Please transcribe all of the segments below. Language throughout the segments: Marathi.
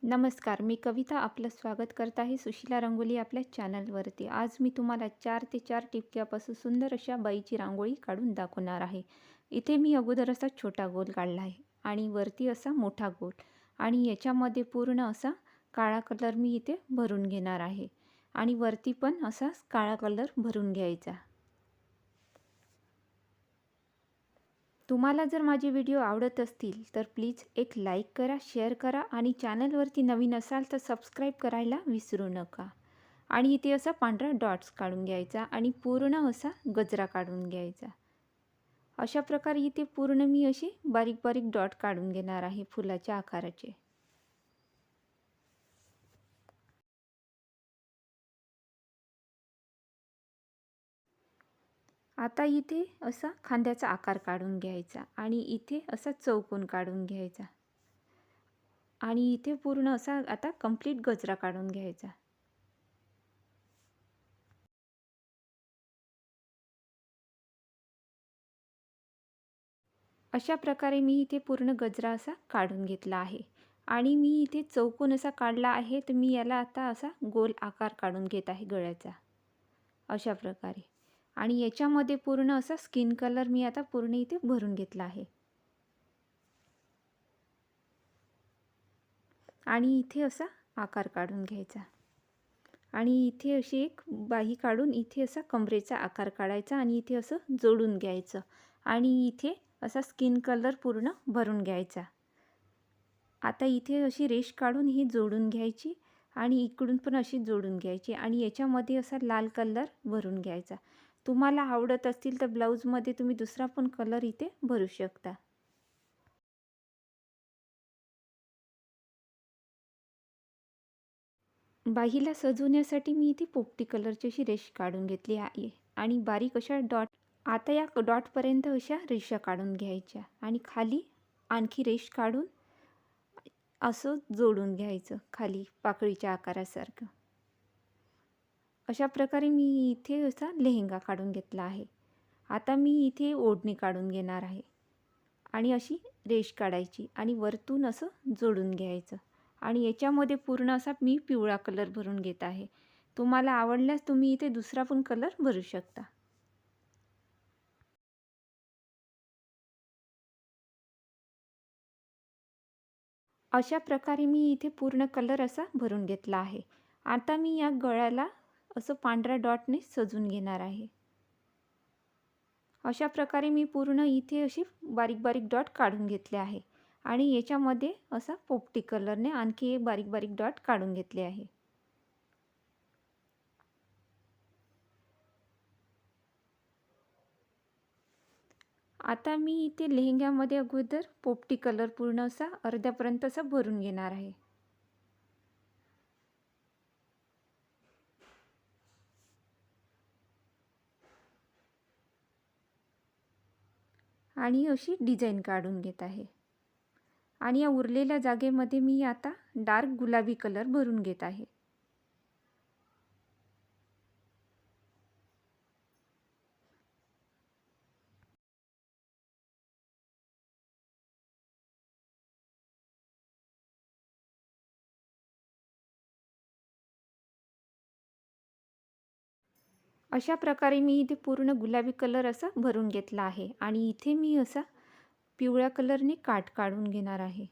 नमस्कार, मी कविता आपलं स्वागत करत आहे सुशीला रंगोली आपल्या चॅनलवरती. आज मी तुम्हाला 4 ते 4 टिपक्यापासून सुंदर अशा बाईची रांगोळी काढून दाखवणार आहे. इथे मी अगोदर असा छोटा गोल काढला आहे आणि वरती असा मोठा गोल आणि याच्यामध्ये पूर्ण असा काळा कलर मी इथे भरून घेणार आहे आणि वरती पण असाच काळा कलर भरून घ्यायचा. तुम्हाला जर माझे व्हिडिओ आवडत असतील तर प्लीज एक लाईक करा, शेअर करा आणि चॅनलवरती नवीन असाल तर सबस्क्राईब करायला विसरू नका. आणि इथे असा पांढरा डॉट्स काढून घ्यायचा आणि पूर्ण असा गजरा काढून घ्यायचा. अशा प्रकारे इथे पूर्ण मी अशी बारीक बारीक डॉट काढून घेणार आहे फुलाच्या आकाराचे. आता इथे असा खांद्याचा आकार काढून घ्यायचा आणि इथे असा चौकोन काढून घ्यायचा आणि इथे पूर्ण असा आता कंप्लीट गजरा काढून घ्यायचा. अशा प्रकारे मी इथे पूर्ण गजरा असा काढून घेतला आहे आणि मी इथे चौकोन असा काढला आहे, तर मी याला आता असा गोल आकार काढून घेत आहे गळ्याचा अशा प्रकारे. आणि याच्यामध्ये पूर्ण असा स्किन कलर मी आता पूर्ण इथे भरून घेतला आहे आणि इथे असा आकार काढून घ्यायचा आणि इथे अशी एक बाही काढून इथे असा कमरेचा आकार काढायचा आणि इथे असं जोडून घ्यायचं आणि इथे असा स्किन कलर पूर्ण भरून घ्यायचा. आता इथे अशी रेष काढून ही जोडून घ्यायची आणि इकडून पण अशी जोडून घ्यायची आणि याच्यामध्ये असा लाल कलर भरून घ्यायचा. तुम्हाला आवडत असतील तर ब्लाऊजमध्ये तुम्ही दुसरा पण कलर इथे भरू शकता. बाहीला सजवण्यासाठी मी इथे पोपटी कलरची अशी रेष काढून घेतली आहे आणि बारीक अशा डॉट. आता या डॉटपर्यंत अशा रेषा काढून घ्यायच्या आणि खाली आणखी रेष काढून असं जोडून घ्यायचं खाली पाकळीच्या आकारासारखं. अशा प्रकारे मी इथे असा लेहंगा काढून घेतला आहे. आता मी इथे ओढणी काढून घेणार आहे आणि अशी रेष काढायची आणि वरतून असं जोडून घ्यायचं आणि याच्यामध्ये पूर्ण असा मी पिवळा कलर भरून घेत आहे. तुम्हाला आवडल्यास तुम्ही इथे दुसरा पण कलर भरू शकता. अशा प्रकारे मी इथे पूर्ण कलर असा भरून घेतला आहे. आता मी या गळ्याला असं पांढऱ्या डॉटने सजवून घेणार आहे. अशा प्रकारे मी पूर्ण इथे अशी बारीक बारीक डॉट काढून घेतले आहे आणि याच्यामध्ये असा पोपटी कलरने आणखी एक बारीक बारीक डॉट काढून घेतले आहे. आता मी इथे लेहंग्यामध्ये अगोदर पोपटी कलर पूर्ण असा अर्ध्यापर्यंत असा भरून घेणार आहे. आणि अशी डिझाईन काढून घेत आहे आणि या उरलेल्या जागेमध्ये मी आता डार्क गुलाबी कलर भरून घेत आहे. अशा प्रकारे मी इथे पूर्ण गुलाबी कलर असा भरून घेतला आहे आणि इथे मी असा पिवळ्या कलरने काठ काढून घेणार आहे.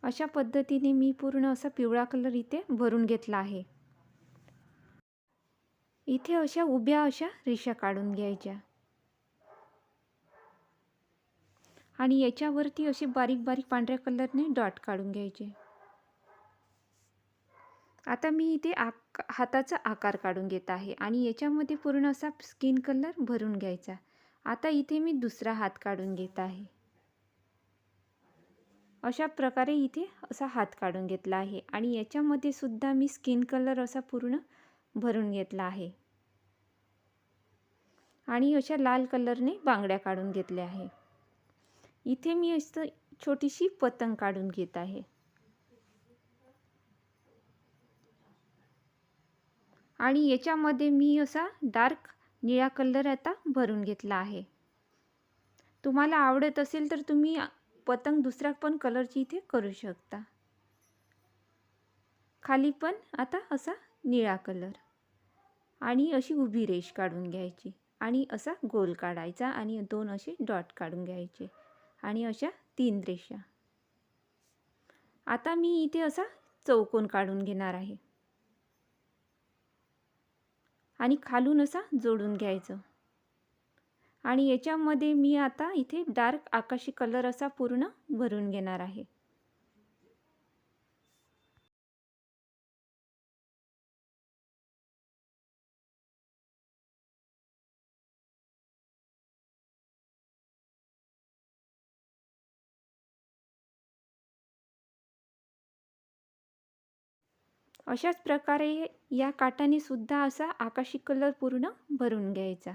अशा पद्धतीने मी पूर्ण असा पिवळा कलर इथे भरून घेतला आहे. इथे अशा उभ्या अशा रेषा काढून घ्यायच्या आणि याच्यावरती असे बारीक बारीक पांढऱ्या कलरने डॉट काढून घ्यायचे. आता मी इथे हाताचा आकार काढून घेत आहे आणि याच्यामध्ये पूर्ण असा स्किन कलर भरून घ्यायचा. आता इथे मी दुसरा हात काढून घेत आहे. अशा प्रकारे इथे असा हात काढून घेतला आहे आणि याच्यामध्ये सुद्धा मी स्किन कलर असा पूर्ण भरून घेतला आहे आणि अशा लाल कलरने बांगड्या काढून घेतल्या आहे. इथे मी असं छोटीशी पतंग काढून घेत आहे आणि याच्यामध्ये मी असा डार्क निळा कलर आता भरून घेतला आहे. तुम्हाला आवडत असेल तर तुम्ही पतंग दुसऱ्या पण कलरची इथे करू शकता. खाली पण आता असा निळा कलर आणि अशी उभी रेष काढून घ्यायची आणि असा गोल काढायचा आणि 2 असे डॉट काढून घ्यायचे आणि अशा 3 रेषा. आता मी इथे असा चौकोन काढून घेणार आहे आणि खालून असा जोडून घ्यायचं आणि याच्यामध्ये मी आता इथे डार्क आकाशी कलर असा पूर्ण भरून घेणार आहे. अशाच प्रकारे या काठाने सुद्धा असा आकाशी कलर पूर्ण भरून घ्यायचा.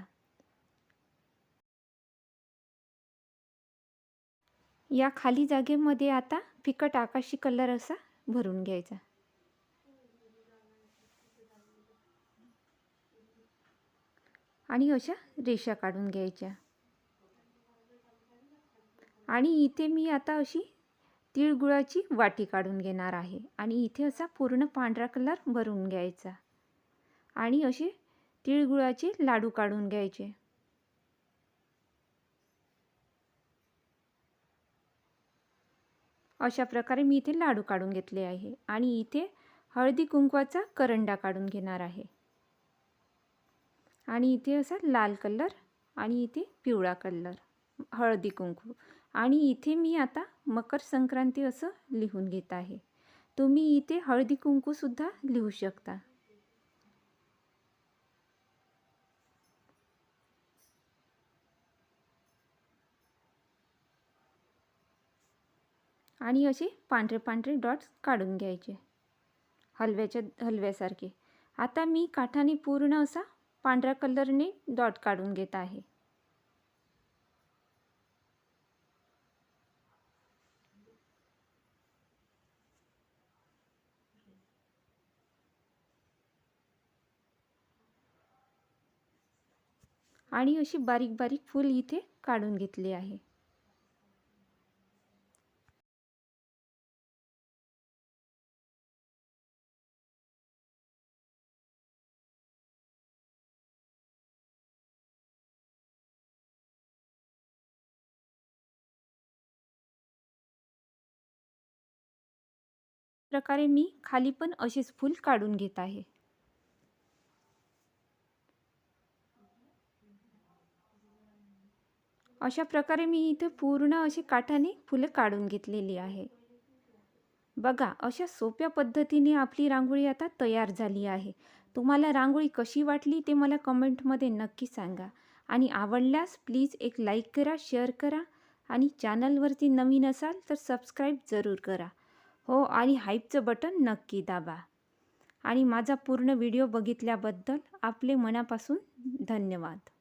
या खाली जागेमध्ये आता फिकट आकाशी कलर असा भरून घ्यायचा आणि अशा रेषा काढून घ्यायच्या. आणि इथे मी आता अशी तिळगुळाची वाटी काढून घेणार आहे आणि इथे असा पूर्ण पांढरा कलर भरून घ्यायचा आणि असे तिळगुळाचे लाडू काढून घ्यायचे. अशा प्रकारे मी इथे लाडू काढून घेतले आहे आणि इथे हळदी कुंकवाचा करंडा काढून घेणार आहे आणि इथे असा लाल कलर आणि इथे पिवळा कलर हळदी कुंकू आणि इथे मी आता मकर संक्रांती असं लिहून घेत आहे. तुम्ही इथे हळदी कुंकू सुद्धा लिहू शकता. आणि असे पांढरे पांढरे डॉट्स काढून घ्यायचे हलव्यासारखे. आता मी काठाने पूर्ण असा पांढऱ्या कलरने डॉट काढून घेत आहे. आणि अशी बारीक बारीक फूल इथे काढून घेतली आहे. प्रकारे मी खाली पण असेच फूल काढून घेत आहे. अशा प्रकारे मी इथे पूर्ण अशी काठाने फुले काढून घेतलेली आहे. बघा, अशा सोप्या पद्धतीने आपली रांगोळी आता तयार झाली आहे. तुम्हाला रांगोळी कशी वाटली ते मला कमेंटमध्ये नक्की सांगा आणि आवडल्यास प्लीज एक लाईक करा, शेअर करा आणि चॅनलवरती नवीन असाल तर सबस्क्राईब जरूर करा. हो, आणि हाईपचं बटन नक्की दाबा. आणि माझा पूर्ण व्हिडिओ बघितल्याबद्दल आपले मनापासून धन्यवाद.